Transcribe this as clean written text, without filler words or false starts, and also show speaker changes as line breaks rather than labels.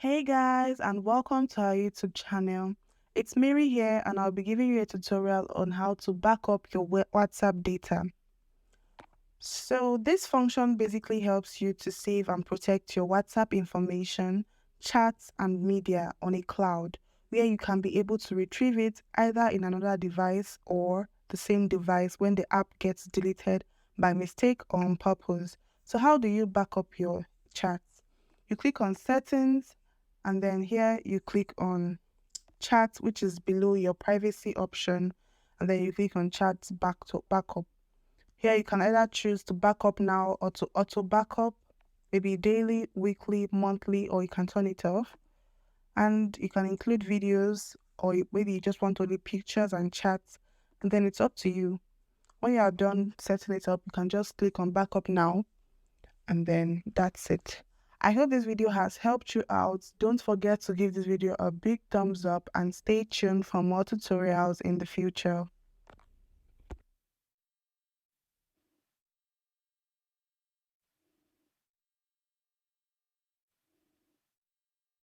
Hey guys, and welcome to our YouTube channel. It's Mary here, and I'll be giving you a tutorial on how to back up your WhatsApp data. So this function basically helps you to save and protect your WhatsApp information, chats, and media on a cloud, where you can be able to retrieve it either in another device or the same device when the app gets deleted by mistake or on purpose. So how do you back up your chats? You click on settings, and then here you click on chat, which is below your privacy option, and then you click on chat backup. Here you can either choose to backup now or to auto backup, maybe daily, weekly, monthly, or you can turn it off. And you can include videos, or maybe you just want only pictures and chats, and then it's up to you. When you are done setting it up, you can just click on backup now, and then that's it. I hope this video has helped you out. Don't forget to give this video a big thumbs up and stay tuned for more tutorials in the future.